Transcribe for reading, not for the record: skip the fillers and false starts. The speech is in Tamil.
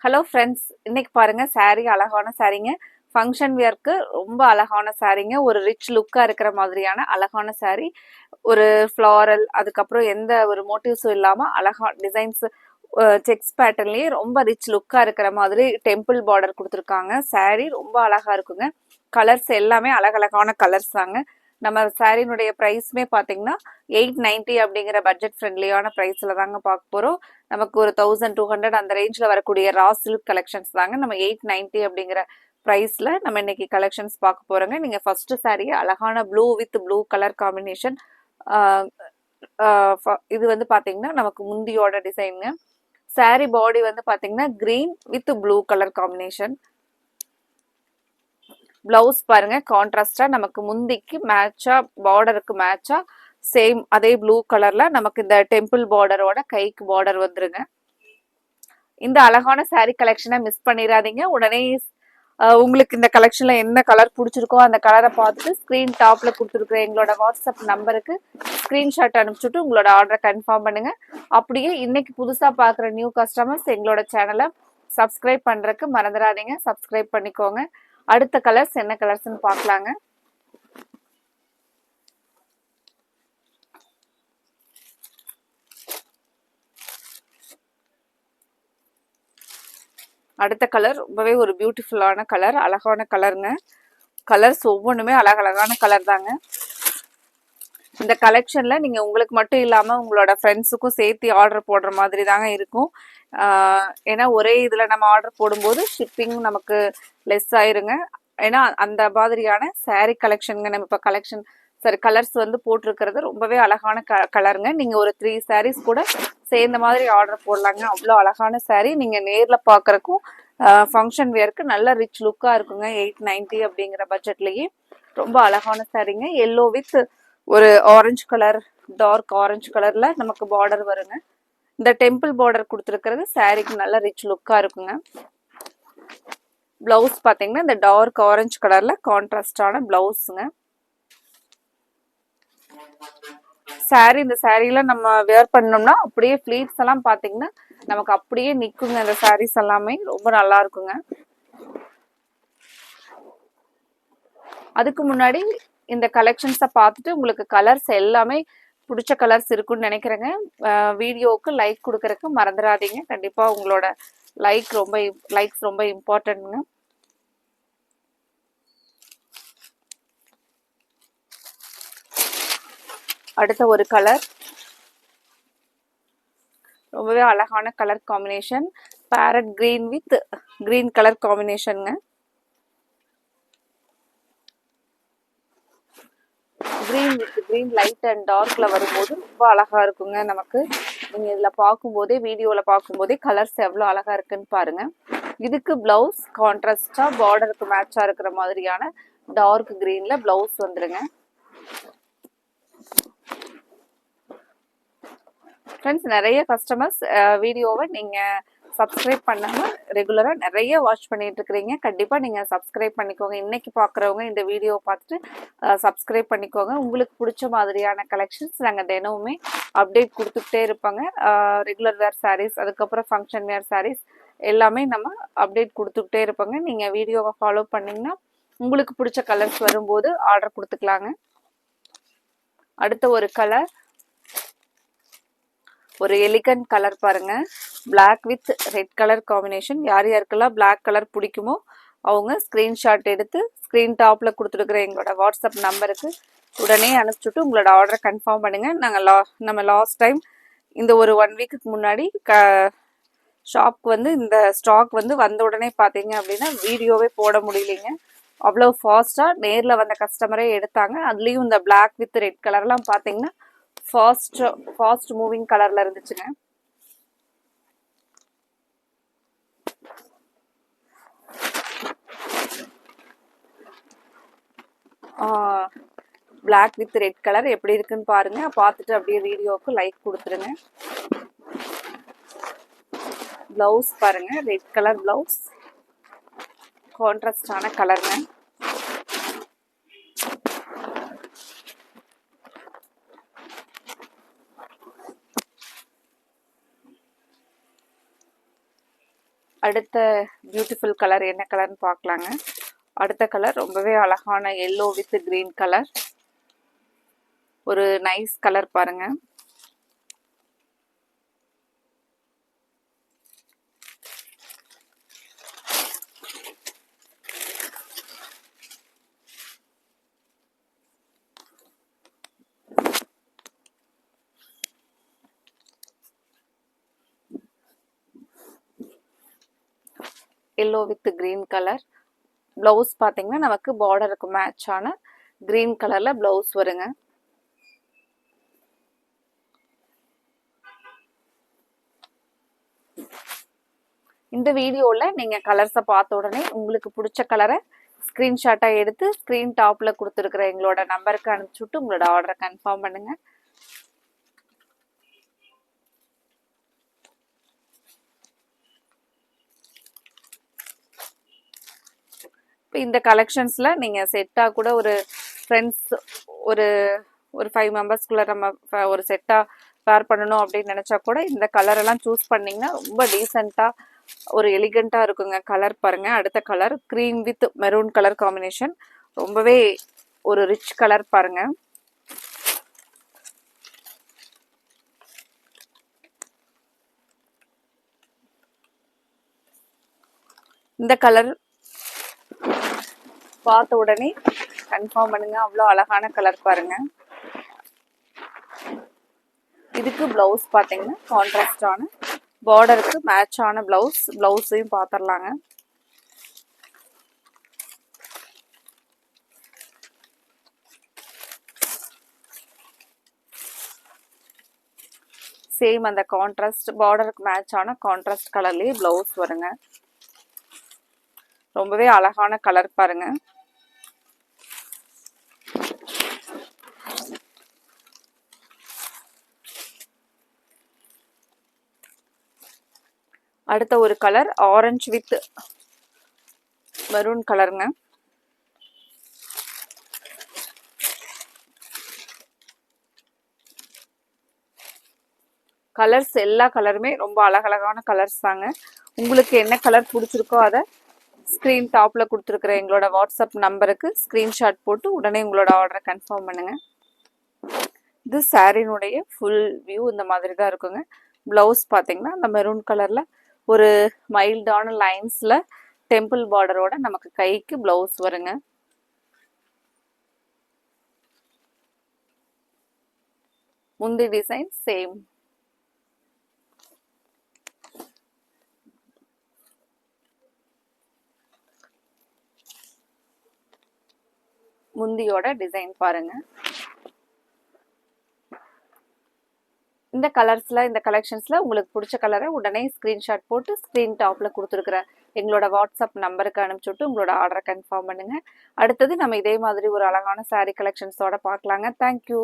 ஹலோ ஃப்ரெண்ட்ஸ், இன்னைக்கு பாருங்க saree அழகான சாரீங்க. ஃபங்க்ஷன் வியர்க்கு ரொம்ப அழகான சாரீங்க. ஒரு ரிச் லுக்கா இருக்கிற மாதிரியான அழகான saree. ஒரு ஃப்ளாரல், அதுக்கப்புறம் எந்த ஒரு மோட்டிவ்ஸும் இல்லாம அழகா டிசைன்ஸ் செக்ஸ் பேட்டர்ன்லயே ரொம்ப ரிச் லுக்கா இருக்கிற மாதிரி டெம்பிள் பார்டர் கொடுத்துருக்காங்க. saree ரொம்ப அழகா இருக்குங்க. கலர்ஸ் எல்லாமே அழகழகான கலர்ஸ் தாங்க. நம்ம சாரினுடைய ப்ரைஸ்மே பார்த்தீங்கன்னா 890 அப்படிங்கிற பட்ஜெட் ஃப்ரெண்ட்லியான ப்ரைஸில் தாங்க பார்க்க போகிறோம். நமக்கு ஒரு 1200 அந்த ரேஞ்சில் வரக்கூடிய ரா சில்க் கலெக்ஷன்ஸ் தாங்க நம்ம 890 அப்படிங்கிற ப்ரைஸில் நம்ம இன்னைக்கு கலெக்ஷன்ஸ் பார்க்க போகிறோங்க. நீங்கள் ஃபர்ஸ்ட் சாரியை அழகான blue with blue colour combination, இது வந்து பார்த்தீங்கன்னா நமக்கு முந்தியோட டிசைனுங்க. சாரி பாடி வந்து பார்த்தீங்கன்னா green with blue colour combination. Blouse பாருங்க கான்ட்ராஸ்டா நமக்கு முந்திக்கு மேட்சா, பார்டருக்கு மேட்சா சேம் அதே ப்ளூ கலர்ல நமக்கு இந்த டெம்பிள் பார்டரோட கைக்கு பார்டர் வந்துருங்க. இந்த அழகான saree கலெக்ஷனை மிஸ் பண்ணிடாதீங்க. உடனே உங்களுக்கு இந்த கலெக்ஷன்ல என்ன கலர் பிடிச்சிருக்கோ அந்த கலரை பார்த்துட்டு ஸ்கிரீன் டாப்ல கொடுத்துருக்குற எங்களோட வாட்ஸ்அப் நம்பருக்கு ஸ்கிரீன்ஷாட் அனுப்பிச்சுட்டு உங்களோட ஆர்டரை கன்ஃபார்ம் பண்ணுங்க. அப்படியே இன்னைக்கு புதுசா பார்க்குற நியூ கஸ்டமர்ஸ் எங்களோட சேனலை சப்ஸ்கிரைப் பண்றதுக்கு மறந்துடாதீங்க. சப்ஸ்கிரைப் பண்ணிக்கோங்க. அடுத்த கலர்ஸ் என்ன கலர்ஸ்ன்னு பார்க்கலாங்க. அடுத்த கலர் ரொம்பவே ஒரு பியூட்டிஃபுல்லான கலர், அழகான கலருங்க. கலர்ஸ் ஒவ்வொன்றுமே அழகழகான கலர் தாங்க. இந்த கலெக்ஷன்ல நீங்க உங்களுக்கு மட்டும் இல்லாம உங்களோட ஃப்ரெண்ட்ஸுக்கும் சேர்த்து ஆர்டர் போடுற மாதிரி தாங்க இருக்கும். ஏன்னா ஒரே இதுல நம்ம ஆர்டர் போடும்போது ஷிப்பிங் நமக்கு லெஸ் ஆயிருங்க. ஏன்னா அந்த மாதிரியான saree கலெக்ஷனுங்க. நம்ம இப்போ கலெக்ஷன் சரி கலர்ஸ் வந்து போட்டிருக்கிறது ரொம்பவே அழகான கலருங்க. நீங்க ஒரு 3 sarees கூட சேர்ந்த மாதிரி ஆர்டர் போடலாங்க. அவ்வளோ அழகான saree. நீங்க நேர்ல பாக்குறக்கும் ஃபங்க்ஷன் வியருக்கு நல்ல ரிச் லுக்கா இருக்குங்க. 890 அப்படிங்கிற பட்ஜெட்லயே ரொம்ப அழகான சாரீங்க. எல்லோ வித் ஒரு ஆரஞ்சு கலர், டார்க் ஆரஞ்சு கலர்ல நமக்கு பார்டர் வருங்க. இந்த டெம்பிள் பார்டர் கொடுத்துருக்கிறது சாரீக்கு நல்ல ரிச் லுக்கா இருக்குங்க. பிளவுஸ் பாத்தீங்கன்னா இந்த டார்க் ஆரஞ்சு கலர்ல கான்ட்ராஸ்டான பிளவுஸுங்க. சாரி இந்த சாரியில நம்ம வேர் பண்ணோம்னா அப்படியே ஃபிளீட்ஸ் எல்லாம் பாத்தீங்கன்னா நமக்கு அப்படியே நிக்குங்க. இந்த சாரீஸ் எல்லாமே ரொம்ப நல்லா இருக்குங்க. அதுக்கு முன்னாடி இந்த கலெக்ஷன்ஸை பார்த்துட்டு உங்களுக்கு கலர்ஸ் எல்லாமே பிடிச்ச கலர்ஸ் இருக்குன்னு நினைக்கிறேங்க. வீடியோவுக்கு லைக் கொடுக்கறதுக்கு மறந்துடாதீங்க. கண்டிப்பாக உங்களோட லைக்ஸ் ரொம்ப இம்பார்ட்டன்ட்ங்க. அடுத்த ஒரு கலர் ரொம்பவே அழகான colour combination, parrot green with green colour காம்பினேஷனுங்க. Green with green light and டார்க்ல வரும்போது ரொம்ப அழகா இருக்குங்க. நமக்கு நீங்க இதுல பார்க்கும்போதே வீடியோல பார்க்கும்போதே கலர்ஸ் எவ்வளவு அழகா இருக்குன்னு பாருங்க. இதுக்கு பிளவுஸ் கான்ட்ராஸ்டா பார்டருக்கு மேட்சா இருக்கிற மாதிரியான டார்க் கிரீன்ல பிளவுஸ் வந்துருங்க. ஃப்ரெண்ட்ஸ், நிறைய கஸ்டமர்ஸ் வீடியோவை நீங்க சப்ஸ்கிரைப் பண்ணாம ரெகுலரா நிறைய வாட்ச் பண்ணிட்டு இருக்கிறீங்க. கண்டிப்பா நீங்க சப்ஸ்கிரைப் பண்ணிக்கோங்க. இன்னைக்கு பாக்குறவங்க இந்த வீடியோ பார்த்துட்டு சப்ஸ்கிரைப் பண்ணிக்கோங்க. உங்களுக்கு பிடிச்ச மாதிரியான கலெக்ஷன்ஸ் நாங்க தினமுமே அப்டேட் கொடுத்துக்கிட்டே இருப்பாங்க. ரெகுலர் வேர் சாரீஸ், அதுக்கப்புறம் ஃபங்க்ஷன் வேர் சாரீஸ் எல்லாமே நம்ம அப்டேட் கொடுத்துக்கிட்டே இருப்பாங்க. நீங்க வீடியோவை ஃபாலோ பண்ணீங்கன்னா உங்களுக்கு பிடிச்ச கலர்ஸ் வரும்போது ஆர்டர் கொடுத்துக்கலாங்க. அடுத்த ஒரு கலர், ஒரு எலிகன்ட் கலர் பாருங்க. Black with red colour combination. யார் யாருக்கெல்லாம் பிளாக் கலர் பிடிக்குமோ அவங்க ஸ்கிரீன்ஷாட் எடுத்து ஸ்கிரீன் டாப்ல கொடுத்துருக்குற எங்களோட வாட்ஸ்அப் நம்பருக்கு உடனே அனுப்பிச்சுட்டு உங்களோட ஆர்டரை கன்ஃபார்ம் பண்ணுங்க. நம்ம லாஸ்ட் டைம் இந்த ஒரு 1 வீக்குக்கு முன்னாடி ஷாப்க்கு வந்து இந்த ஸ்டாக் வந்து வந்த உடனே பார்த்தீங்க அப்படின்னா வீடியோவே போட முடியலைங்க. அவ்வளோ ஃபாஸ்ட்டாக நேரில் வந்த கஸ்டமரே எடுத்தாங்க. அதுலேயும் இந்த பிளாக் வித் ரெட் கலர்லாம் பார்த்தீங்கன்னா ஃபாஸ்ட் மூவிங் கலர்ல இருந்துச்சுங்க. பிளாக் வித் ரெட் கலர் எப்படி இருக்குன்னு பாருங்க. பார்த்துட்டு அப்படியே வீடியோவுக்கு லைக் கொடுத்துருங்க. பிளவுஸ் பாருங்க, ரெட் கலர் பிளவுஸ், கான்ட்ராஸ்டான கலருங்க. அடுத்த பியூட்டிஃபுல் கலர் என்ன கலர்னு பார்க்கலாங்க. அடுத்த கலர் ரொம்பவே அழகான எல்லோ வித் கிரீன் கலர். ஒரு நைஸ் கலர் பாருங்க. Yellow with green colour. Blouse பார்த்தீங்கன்னா நமக்கு பார்டருக்கு மேட்சான கிரீன் கலர்ல பிளவுஸ் வருங்க. இந்த வீடியோவில் நீங்கள் கலர்ஸை பார்த்த உடனே உங்களுக்கு பிடிச்ச கலரை ஸ்க்ரீன்ஷாட்டாக எடுத்து ஸ்க்ரீன் டாப்பில் கொடுத்துருக்குற எங்களோட நம்பருக்கு அனுப்பிச்சுட்டு உங்களோட ஆர்டரை கன்ஃபார்ம் பண்ணுங்கள். இப்போ இந்த கலெக்ஷன்ஸில் நீங்கள் செட்டாக கூட ஒரு ஃப்ரெண்ட்ஸ் ஒரு ஒரு 5 மெம்பர்ஸ்குள்ளே நம்ம ஒரு செட்டாக வேர் பண்ணணும் அப்படின்னு நினச்சா கூட இந்த கலரெல்லாம் சூஸ் பண்ணிங்கன்னா ரொம்ப டீசெண்டாக ஒரு எலிகண்ட்டாக இருக்குங்க. கலர் பாருங்கள். அடுத்த colour cream with maroon colour combination. ரொம்பவே ஒரு ரிச் கலர் பாருங்கள். இந்த கலர் பார்த்த உடனே கன்ஃபார்ம் பண்ணுங்க. அவ்வளோ அழகான கலர் பாருங்க. இதுக்கு பிளவுஸ் பார்த்தீங்கன்னா கான்ட்ராஸ்டான பார்டருக்கு மேட்சான பிளவுஸையும் பார்த்துடலாங்க. சேம் அந்த கான்ட்ராஸ்ட் பார்டருக்கு மேட்சான கான்ட்ராஸ்ட் கலர்லேயே பிளவுஸ் வருங்க. ரொம்பவே அழகான கலர் பாருங்க. அடுத்த ஒரு கலர் ஆரஞ்சு வித் மெரூன் கலருங்க. கலர்ஸ் எல்லா கலருமே ரொம்ப அழகழகான கலர்ஸ் தாங்க. உங்களுக்கு என்ன கலர் பிடிச்சிருக்கோ அதை ஸ்க்ரீன் டாப்பில் கொடுத்துருக்குற எங்களோட வாட்ஸ்அப் நம்பருக்கு ஸ்க்ரீன்ஷாட் போட்டு உடனே உங்களோட ஆர்டரை கன்ஃபார்ம் பண்ணுங்க. இது சாரீனுடைய ஃபுல் வியூ இந்த மாதிரி தான் இருக்குங்க. ப்ளவுஸ் பார்த்தீங்கன்னா அந்த மெரூன் கலரில் ஒரு மைல்டான லைன்ஸில் டெம்பிள் பார்டரோட நமக்கு கைக்கு ப்ளவுஸ் வருங்க. முந்தி டிசைன் சேம். முந்தியோட டிசைன் பாருங்க. இந்த கலர்ஸ்ல இந்த கலெக்ஷன்ஸ்ல உங்களுக்கு பிடிச்ச கலரை உடனே ஸ்கிரீன்ஷாட் போட்டு ஸ்கிரீன் டாப்ல கொடுத்துருக்குற எங்களோட வாட்ஸ்அப் நம்பருக்கு அனுப்பிச்சுட்டு உங்களோட ஆர்டரை கன்ஃபார்ம் பண்ணுங்க. அடுத்தது நம்ம இதே மாதிரி ஒரு அழகான சாரீ கலெக்ஷன்ஸோட பார்க்கலாங்க. தேங்க்யூ.